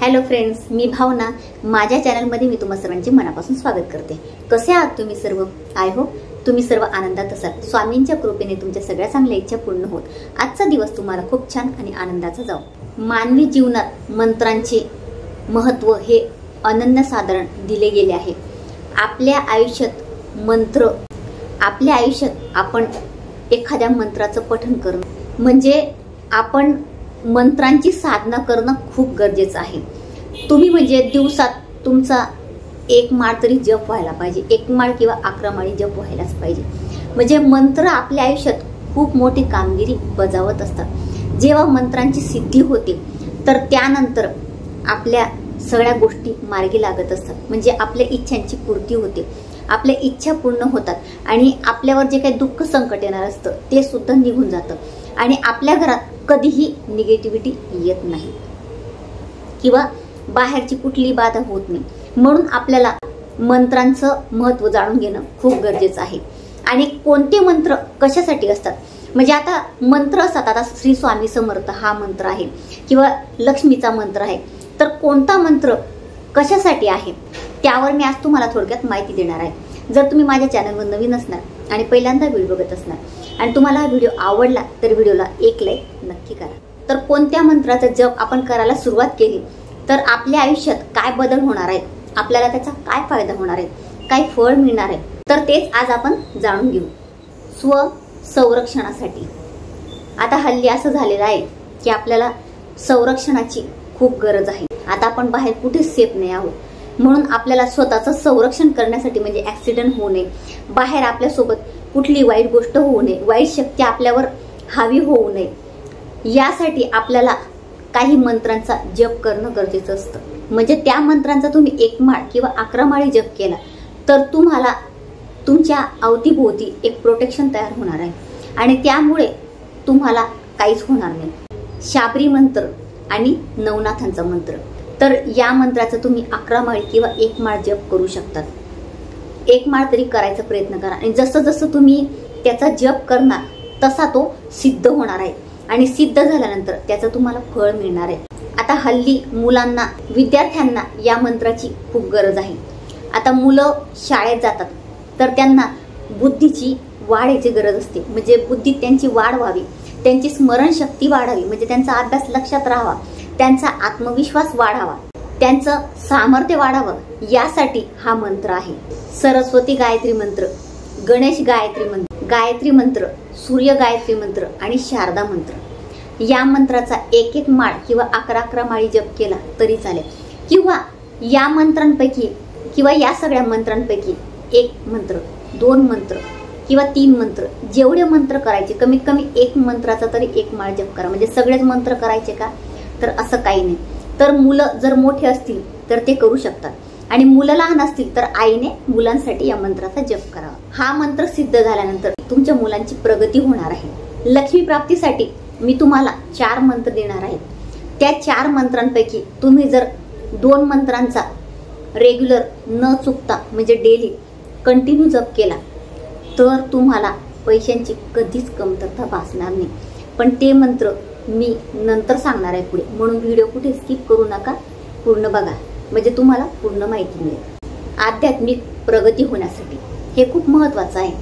Hello friends, मी भावना. माझ्या चॅनलमध्ये मी तुम्हा सर्वांचे मनापासून स्वागत करते. कसे आहात तुम्ही सर्व? आय होप तुम्ही सर्व आनंदात असाल. स्वामींच्या कृपेने तुमच्या सगळ्या चांगल्या इच्छा पूर्ण होत आजचा दिवस तुम्हाला खूप छान आणि आनंदाचा जाओ. मानवी जीवनात मंत्रांचे महत्त्व हे अनन्यसाधारण दिले गेले आहे. आपल्या आयुष्यात आपण एखाद्या मंत्राचं पठण करणं म्हणजे आपण मंत्रांची साधना करणं खूप गरजेचं आहे. तुम्ही म्हणजे दिवसात तुमचा एक माळ तरी जप व्हायला पाहिजे. एक माळ किंवा 11 माळी जप व्हायलाच पाहिजे. म्हणजे मंत्र आपल्या आयुष्यात खूप मोठी कामगिरी बजावत असतात. जेव्हा मंत्रांची सिद्धी होते तर त्यानंतर आपल्या सगळ्या गोष्टी मार्गी लागत असतात. म्हणजे आपल्या इच्छांची पूर्ती होते, आपल्या इच्छा पूर्ण होतात आणि आपल्यावर जे काही दुःख संकट येणार असतं ते सुद्धा निघून जातं आणि आपल्या घरात कधीही निगेटिव्हिटी येत नाही किंवा बाहेरची कुठली बाधा होत नाही. म्हणून आपल्याला मंत्रांचं महत्त्व जाणून घेणं खूप गरजेचं आहे. आणि कोणते मंत्र कशासाठी असतात म्हणजे आता मंत्र असतात. आता श्री स्वामी समर्थ हा मंत्र आहे किंवा लक्ष्मीचा मंत्र आहे. तर कोणता मंत्र कशासाठी आहे त्यावर मी आज तुम्हाला थोडक्यात माहिती देणार आहे. जर तुम्ही माझ्या चॅनलवर नवीन असणार आणि पहिल्यांदा व्हिडिओ बघत असणार आणि तुम्हाला हा व्हिडिओ आवडला तर व्हिडिओला एक लाईक नक्की करा. तर कोणत्या मंत्राचा जप आपण करायला सुरुवात केली तर आपल्या आयुष्यात काय बदल होणार आहे, आपल्याला त्याचा काय फायदा होणार आहे, काय फळ मिळणार आहे, तर तेच आज आपण जाणून घेऊ. स्व संरक्षणासाठी आता हल्ली असं झालेलं आहे की आपल्याला संरक्षणाची खूप गरज आहे. आता आपण बाहेर कुठेच सेफ नाही आहोत. म्हणून आपल्याला स्वतःचं संरक्षण करण्यासाठी म्हणजे ऍक्सिडेंट होऊ नये, बाहेर आपल्यासोबत कुठली वाईट गोष्ट होऊ नये, वाईट शक्ती आपल्यावर हावी होऊ नये, यासाठी आपल्याला काही मंत्रांचा जप करणं गरजेचं असतं. म्हणजे त्या मंत्रांचा तुम्ही 1 माळ किंवा 11 माळी जप केला तर तुम्हाला तुमच्या अवतीभोवती एक प्रोटेक्शन तयार होणार आहे आणि त्यामुळे तुम्हाला काहीच होणार नाही. शाबरी मंत्र आणि नवनाथांचा मंत्र, तर या मंत्राचा तुम्ही 11 माळी किंवा 1 माळ जप करू शकतात. 1 माळ तरी करायचा प्रयत्न करा आणि जसं जसं तुम्ही त्याचा जप करणार तसा तो सिद्ध होणार आहे आणि सिद्ध झाल्यानंतर त्याचं तुम्हाला फळ मिळणार आहे. आता हल्ली मुलांना, विद्यार्थ्यांना या मंत्राची खूप गरज आहे. आता मुलं शाळेत जातात तर त्यांना बुद्धीची वाढीची गरज असते. म्हणजे बुद्धीत त्यांची वाढ व्हावी, त्यांची स्मरणशक्ती वाढावी, म्हणजे त्यांचा अभ्यास लक्षात राहावा, त्यांचा आत्मविश्वास वाढावा, त्यांचं सामर्थ्य वाढावं, यासाठी हा मंत्र आहे. सरस्वती गायत्री मंत्र, गणेश गायत्री मंत्र, सूर्य गायत्री मंत्र आणि शारदा मंत्र. या मंत्राचा 1 माळ किंवा 11 माळी जप केला तरी चालेल किंवा या मंत्रांपैकी किंवा या सगळ्या मंत्रांपैकी 1 मंत्र, 2 मंत्र किंवा 3 मंत्र, जेवढे मंत्र करायचे कमीत कमी 1 मंत्राचा तरी 1 माळ जप करा. म्हणजे सगळेच मंत्र करायचे का तर असं काही नाही. तर मुलं जर मोठे असतील तर ते करू शकतात आणि मुलं लहान असतील तर आईने मुलांसाठी या मंत्राचा जप करावा. हा मंत्र सिद्ध झाल्यानंतर तुमच्या मुलांची प्रगती होणार आहे. लक्ष्मी प्राप्तीसाठी मी तुम्हाला 4 मंत्र देणार आहे. त्या 4 मंत्रांपैकी तुम्ही जर 2 मंत्रांचा रेग्युलर न चुकता म्हणजे डेली कंटिन्यू जप केला तर तुम्हाला पैशांची कधीच कमतरता भासणार नाही. पण ते मंत्र मी नंतर सांगणार आहे पुढे, म्हणून व्हिडिओ कुठे स्किप करू नका, पूर्ण बघा म्हणजे तुम्हाला पूर्ण माहिती मिळेल. आध्यात्मिक प्रगती होण्यासाठी हे खूप महत्वाचं आहे.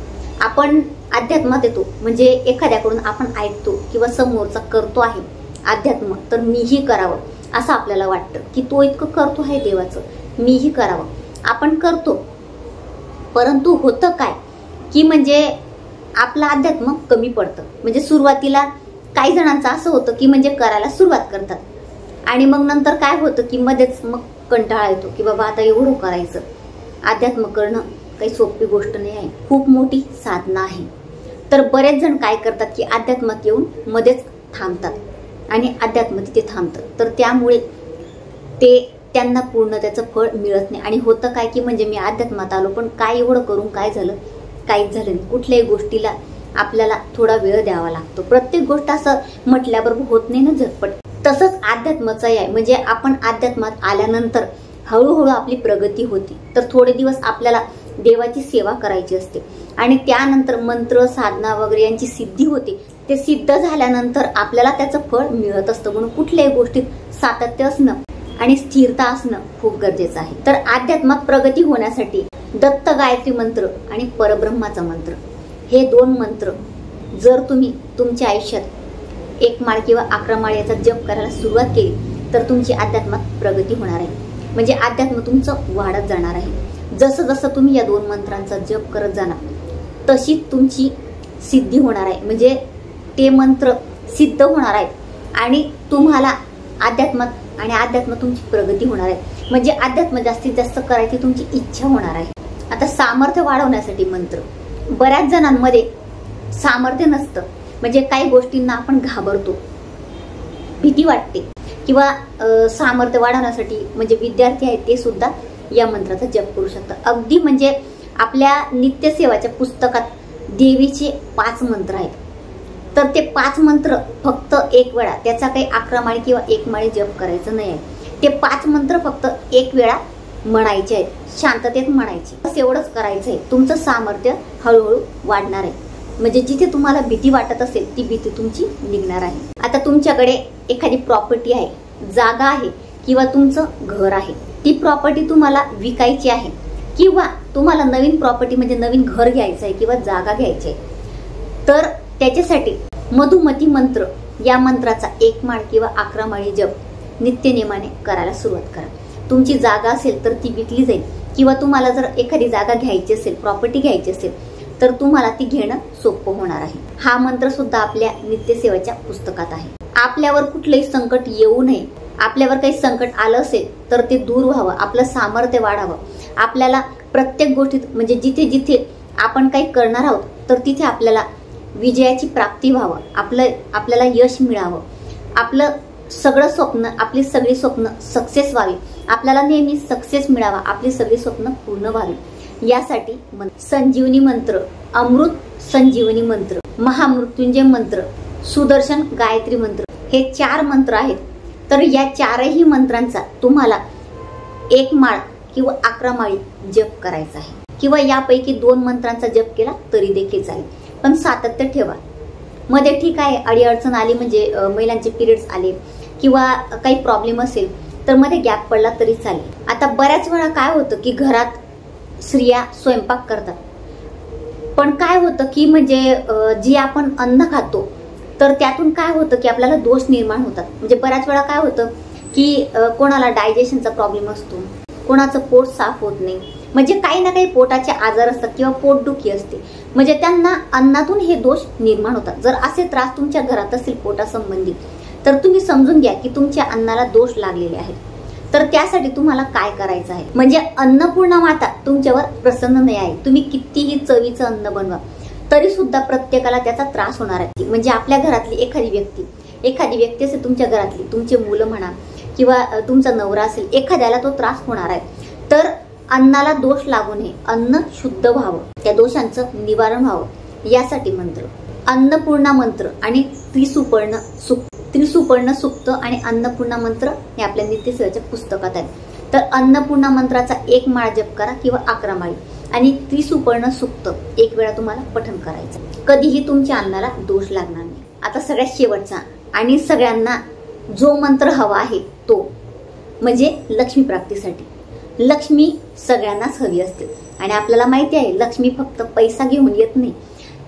आपण अध्यात्मात येतो म्हणजे एखाद्याकडून आपण ऐकतो किंवा समोरचा करतो आहे अध्यात्म, तर मीही करावं असं आपल्याला वाटतं की तो इतकं करतो आहे देवाचं, मीही करावं. आपण करतो, परंतु होतं काय की म्हणजे आपलं अध्यात्म कमी पडतं. म्हणजे सुरुवातीला काही जणांचं असं होतं की म्हणजे करायला सुरुवात करतात आणि मग नंतर काय होतं की मध्येच मग कंटाळा येतो की बाबा आता एवढं करायचं. अध्यात्म करणं काही सोपी गोष्ट नाही आहे, खूप मोठी साधना आहे. तर बरेच जण काय करतात की अध्यात्मात येऊन मध्येच थांबतात आणि अध्यात्म तिथे थांबतं. तर त्यामुळे त्यांना पूर्ण त्याचं फळ मिळत नाही आणि होतं काय की म्हणजे मी अध्यात्मात आलो पण काय एवढं करून काय झालं, काहीच झालं नाही. कुठल्याही गोष्टीला आपल्याला थोडा वेळ द्यावा लागतो. प्रत्येक गोष्ट असं म्हटल्याबरोबर होत नाही ना झटपट. तसंच अध्यात्माचं आहे. म्हणजे आपण अध्यात्मात आल्यानंतर हळूहळू आपली प्रगती होती. तर थोडे दिवस आपल्याला देवाची सेवा करायची असते आणि त्यानंतर मंत्र साधना वगैरे यांची सिद्धी होते. ते सिद्ध झाल्यानंतर आपल्याला त्याचं फळ मिळत असतं. म्हणून कुठल्याही गोष्टीत सातत्य असणं आणि स्थिरता असणं खूप गरजेचं आहे. तर अध्यात्मात प्रगती होण्यासाठी दत्त गायत्री मंत्र आणि परब्रह्माचा मंत्र हे 2 मंत्र जर तुम्ही तुमच्या आयुष्यात 1 माळ किंवा 11 माळ याचा जप करायला सुरुवात केली तर तुमची अध्यात्मात प्रगती होणार आहे. म्हणजे अध्यात्म तुमचं वाढत जाणार आहे. जसं जसं तुम्ही या 2 मंत्रांचा जप करत जाणार तशी तुमची सिद्धी होणार आहे. म्हणजे ते मंत्र सिद्ध होणार आहेत आणि तुम्हाला अध्यात्मात आणि अध्यात्म तुमची प्रगती होणार आहे. म्हणजे अध्यात्म जास्तीत जास्त करायची तुमची इच्छा होणार आहे. आता सामर्थ्य वाढवण्यासाठी मंत्र. बऱ्याच जणांमध्ये सामर्थ्य नसतं. म्हणजे काही गोष्टींना आपण घाबरतो, भीती वाटते किंवा सामर्थ्य वाढवण्यासाठी म्हणजे विद्यार्थी आहेत ते सुद्धा या मंत्राचा जप करू शकतात. अगदी म्हणजे आपल्या नित्यसेवाच्या पुस्तकात देवीचे 5 मंत्र आहेत. तर ते 5 मंत्र फक्त 1 वेळा, त्याचा काही 11 माळी किंवा 1 माळी जप करायचं नाही आहे. ते 5 मंत्र फक्त 1 वेळा म्हणायचे आहेत, शांततेत म्हणायचे. बस एवढंच करायचं आहे. तुमचं सामर्थ्य हळूहळू वाढणार आहे. म्हणजे जिथे तुम्हाला भीती वाटत असेल ती भीती तुमची निघणार आहे. आता तुमच्याकडे एखादी प्रॉपर्टी आहे, जागा आहे किंवा तुमचं घर आहे. ती प्रॉपर्टी तुम्हाला विकायची आहे किंवा तुम्हाला नवीन प्रॉपर्टी म्हणजे नवीन घर घ्यायचं आहे किंवा जागा घ्यायची आहे. तर त्याच्यासाठी मधुमती मंत्र या मंत्राचा 1 माळ किंवा 11 माळी जप नित्यनेमाने करायला सुरुवात करा. तुमची जागा असेल तर ती विकली जाईल किंवा तुम्हाला जर एखादी जागा घ्यायची असेल, प्रॉपर्टी घ्यायची असेल तर तुम्हाला ती घेणं सोपं होणार आहे. हा मंत्र सुद्धा आपल्या नित्यसेवेच्या पुस्तकात आहे. आपल्यावर कुठलंही संकट येऊ नये, आपल्यावर काही संकट आलं असेल तर ते दूर व्हावं, आपलं सामर्थ्य वाढावं. आपल्याला प्रत्येक गोष्टीत म्हणजे जिथे जिथे आपण काही करणार आहोत तर तिथे आपल्याला विजयाची प्राप्ती व्हावं, आपल्याला यश मिळावं, आपलं सगळं स्वप्न, आपली सगळी स्वप्न सक्सेस व्हावी, आपल्याला नेहमी सक्सेस मिळावा, आपली सगळी स्वप्न पूर्ण व्हावी. यासाठी संजीवनी मंत्र, अमृत संजीवनी मंत्र, महामृत्युंजय मंत्र, सुदर्शन गायत्री मंत्र हे 4 मंत्र आहेत. तर या 4ही मंत्रांचा तुम्हाला 1 माळ किंवा 11 माळी जप करायचा आहे किंवा यापैकी 2 मंत्रांचा जप केला तरी देखील चालेल. पण सातत्य ठेवा. मध्ये ठीक आहे अडीअडचण आली म्हणजे महिलांचे पिरियड्स आले किंवा काही प्रॉब्लेम असेल तर मध्ये गॅप पडला तरी चालेल. आता बऱ्याच वेळा काय होतं की घरात स्त्रिया स्वयंपाक करतात, पण काय होतं की म्हणजे जे आपण अन्न खातो तर त्यातून काय होतं की आपल्याला दोष निर्माण होतात. म्हणजे बऱ्याच वेळा काय होतं की कोणाला डायजेशनचा प्रॉब्लेम असतो, कोणाचं पोट साफ होत नाही, म्हणजे काही ना काही पोटाचे आजार असतात किंवा पोटदुखी असते. म्हणजे त्यांना अन्नातून हे दोष निर्माण होतात. जर असे त्रास तुमच्या घरात असतील पोटासंबंधी तर तुम्ही समजून घ्या की तुमच्या अन्नाला दोष लागलेले आहेत. तर त्यासाठी तुम्हाला काय करायचं आहे, म्हणजे अन्नपूर्णा माता तुमच्यावर प्रसन्न नाही आहे. तुम्ही कितीही चवीचं अन्न बनवा तरी सुद्धा प्रत्येकाला त्याचा त्रास होणार आहे. म्हणजे आपल्या घरातली एखादी व्यक्ती असेल, तुमच्या घरातली तुमचे मुलं म्हणा किंवा तुमचा नवरा असेल, एखाद्याला तो त्रास होणार आहे. तर अन्नाला दोष लागू नये, अन्न शुद्ध व्हावं, त्या दोषांचं निवारण व्हावं यासाठी मंत्र अन्नपूर्णा मंत्र आणि त्रिसुपर्ण सुक्त आणि अन्नपूर्णा मंत्र हे आपल्या नित्यसेवेच्या पुस्तकात आहे. तर अन्नपूर्णा मंत्राचा 1 माळ जप करा किंवा 11 माळी आणि त्रिसुपर्ण सुक्त 1 वेळा तुम्हाला पठण करायचं. कधीही तुमच्या अन्नाला दोष लागणार नाही. आता सगळ्यात शेवटचा आणि सगळ्यांना जो मंत्र हवा आहे तो म्हणजे लक्ष्मी प्राप्तीसाठी. लक्ष्मी सगळ्यांनाच हवी असते आणि आपल्याला माहिती आहे लक्ष्मी फक्त पैसा घेऊन येत नाही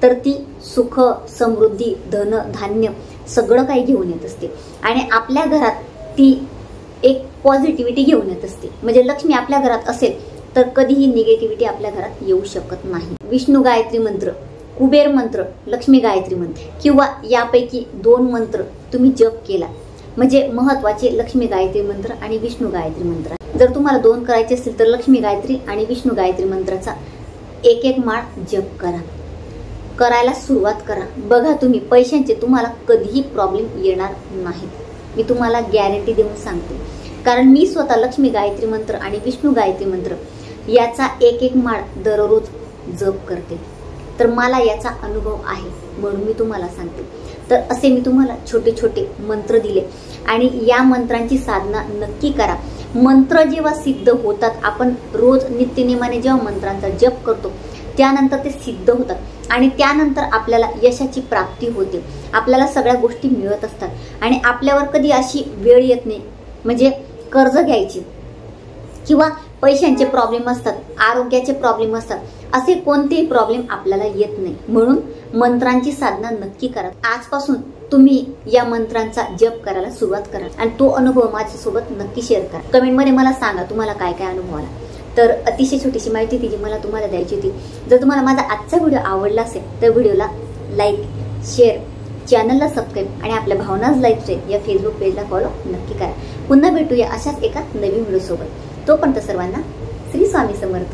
तर ती सुख, समृद्धी, धन, धान्य सगळं काही घेऊन येत असते आणि आपल्या घरात ती एक पॉझिटिव्हिटी घेऊन येत असते. म्हणजे लक्ष्मी आपल्या घरात असेल तर कधीही निगेटिव्हिटी आपल्या घरात येऊ शकत नाही. विष्णू गायत्री मंत्र, कुबेर मंत्र, लक्ष्मी गायत्री मंत्र किंवा यापैकी 2 मंत्र तुम्ही जप केला म्हणजे महत्वाचे लक्ष्मी गायत्री मंत्र आणि विष्णू गायत्री मंत्र. जर तुम्हाला 2 करायचे असतील तर लक्ष्मी गायत्री आणि विष्णू गायत्री मंत्राचा 1 माळ जप करा, करायला सुरुवात करा. बघा तुम्ही पैशांचे तुम्हाला कधीही प्रॉब्लेम येणार नाही. मी तुम्हाला गॅरंटी देऊन सांगते, कारण मी स्वतः लक्ष्मी गायत्री मंत्र आणि विष्णू गायत्री मंत्र याचा 1 माळ दररोज जप करते. तर मला याचा अनुभव आहे म्हणून मी तुम्हाला सांगते. तर असे मी तुम्हाला छोटे छोटे मंत्र दिले आणि या मंत्रांची साधना नक्की करा. मंत्र जेव्हा सिद्ध होतात, आपण रोज नित्यनेमाने जेव्हा मंत्रांचा जप करतो त्यानंतर ते सिद्ध होतात आणि त्यानंतर आपल्याला यशाची प्राप्ती होते. आपल्याला सगळ्या गोष्टी मिळत असतात आणि आपल्यावर कधी अशी वेळ येत नाही, म्हणजे कर्ज घ्यायचे किंवा पैशांचे प्रॉब्लेम असतात, आरोग्याचे प्रॉब्लेम असतात, असे कोणतेही प्रॉब्लेम आपल्याला येत नाही. म्हणून मंत्रांची साधना नक्की करा. आजपासून तुम्ही या मंत्रांचा जप करायला सुरुवात करा आणि तो अनुभव माझ्यासोबत नक्की शेअर करा. कमेंटमध्ये मला सांगा तुम्हाला काय काय अनुभव आला. तर अतिशय छोटीशी माहिती ती जी मला तुम्हाला द्यायची होती. जर तुम्हाला माझा आजचा व्हिडिओ आवडला असेल तर व्हिडिओला लाईक, शेअर, चॅनलला सबस्क्राईब आणि आपल्या भावनाज लाईफस्टाईल या फेसबुक पेजला फॉलो नक्की करा. पुन्हा भेटूया अशाच एका नवीन व्हिडिओ सोबत. तोपर्यंत सर्वांना श्री स्वामी समर्थ.